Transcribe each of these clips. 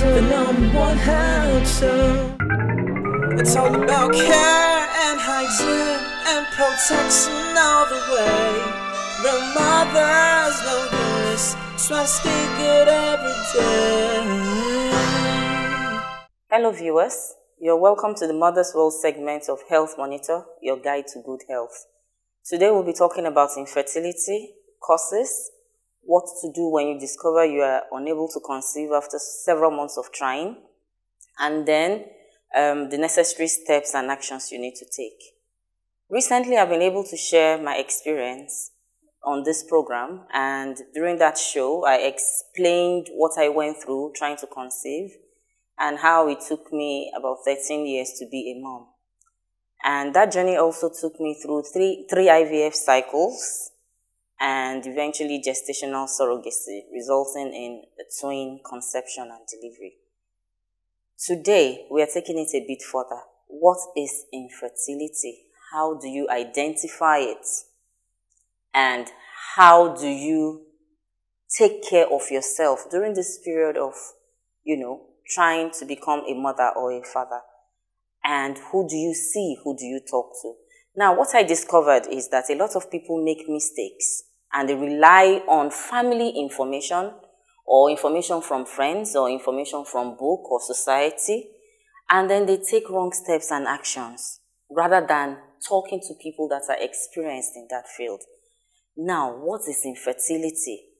the #1 health show. It's all about care and hygiene and protection all the way. The mothers know this, so I stay good every day. Hello viewers, you're welcome to the Mother's World segment of Health Monitor, your guide to good health. Today we'll be talking about infertility, causes, what to do when you discover you are unable to conceive after several months of trying, and then the necessary steps and actions you need to take. Recently, I've been able to share my experience on this program, and during that show, I explained what I went through trying to conceive and how it took me about 13 years to be a mom. And that journey also took me through three IVF cycles and eventually gestational surrogacy, resulting in a twin conception and delivery. Today, we are taking it a bit further. What is infertility? How do you identify it? And how do you take care of yourself during this period of, trying to become a mother or a father? And who do you see? Who do you talk to? Now, what I discovered is that a lot of people make mistakes and they rely on family information or information from friends or information from book or society, and then they take wrong steps and actions rather than talking to people that are experienced in that field. Now, what is infertility?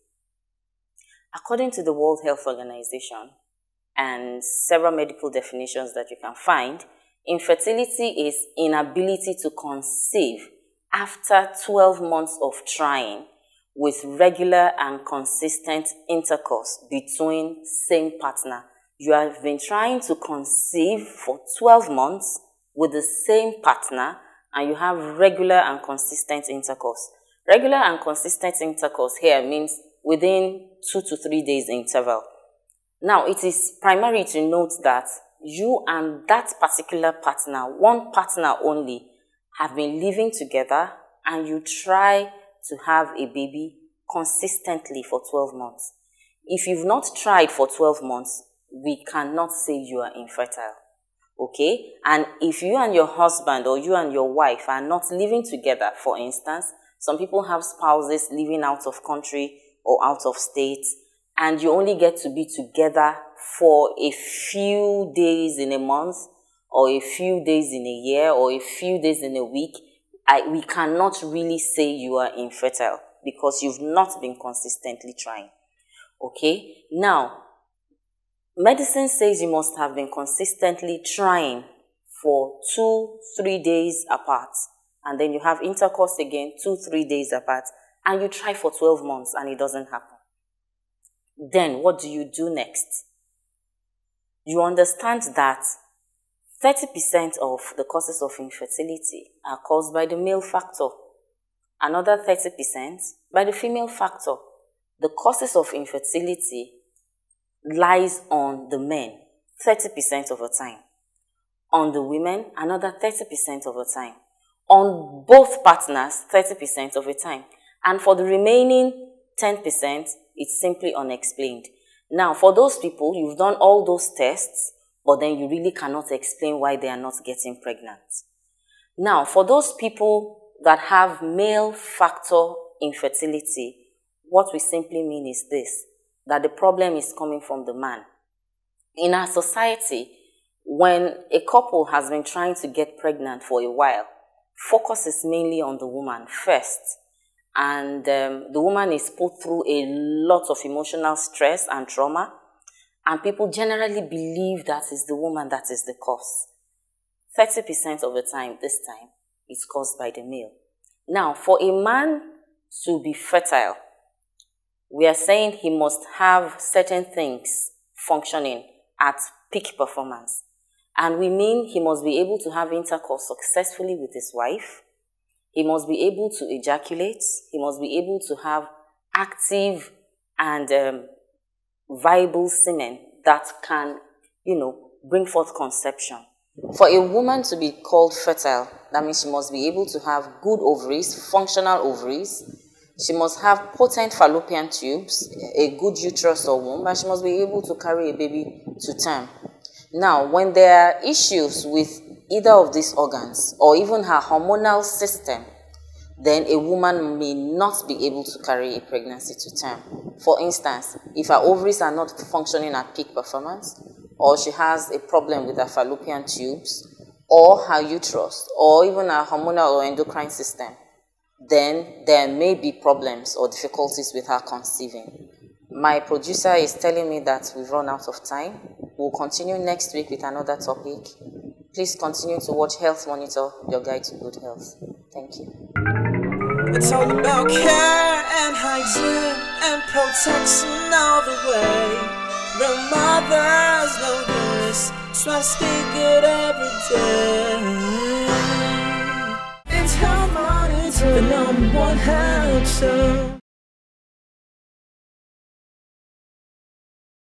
According to the World Health Organization and several medical definitions that you can find, infertility is inability to conceive after 12 months of trying with regular and consistent intercourse between same partner. You have been trying to conceive for 12 months with the same partner and you have regular and consistent intercourse. Regular and consistent intercourse here means within 2 to 3 days interval. Now, it is primary to note that you and that particular partner, one partner only, have been living together and you try to have a baby consistently for 12 months. If you've not tried for 12 months, we cannot say you are infertile. Okay? And if you and your husband or you and your wife are not living together, for instance, some people have spouses living out of country or out of state, and you only get to be together for a few days in a month or a few days in a year or a few days in a week, we cannot really say you are infertile because you've not been consistently trying. Okay? Now, medicine says you must have been consistently trying for 2-3 days apart, and then you have intercourse again 2-3 days apart, and you try for 12 months and it doesn't happen. Then what do you do next? You understand that 30% of the causes of infertility are caused by the male factor. Another 30% by the female factor. The causes of infertility lies on the men 30% of the time. On the women, another 30% of the time. On both partners, 30% of the time. And for the remaining 10%, it's simply unexplained. Now, for those people, you've done all those tests, but then you really cannot explain why they are not getting pregnant. Now, for those people that have male factor infertility, what we simply mean is this, that the problem is coming from the man. In our society, when a couple has been trying to get pregnant for a while, focus is mainly on the woman first. And the woman is put through a lot of emotional stress and trauma, and people generally believe that it's the woman that is the cause. 30% of the time, this time, it's caused by the male. Now, for a man to be fertile, we are saying he must have certain things functioning at peak performance. And we mean he must be able to have intercourse successfully with his wife. He must be able to ejaculate. He must be able to have active and viable semen that can, bring forth conception. For a woman to be called fertile, that means she must be able to have good ovaries, functional ovaries. She must have potent fallopian tubes, a good uterus or womb, and she must be able to carry a baby to term. Now, when there are issues with either of these organs or even her hormonal system, then a woman may not be able to carry a pregnancy to term. For instance, if her ovaries are not functioning at peak performance, or she has a problem with her fallopian tubes, or her uterus, or even her hormonal or endocrine system, then there may be problems or difficulties with her conceiving. My producer is telling me that we've run out of time. We'll continue next week with another topic. Please continue to watch Health Monitor, your guide to good health. Thank you. It's all about care and hygiene and protection all the way. Real mothers know this, so I stay good every day. It's Health Monitor, the #1 health show.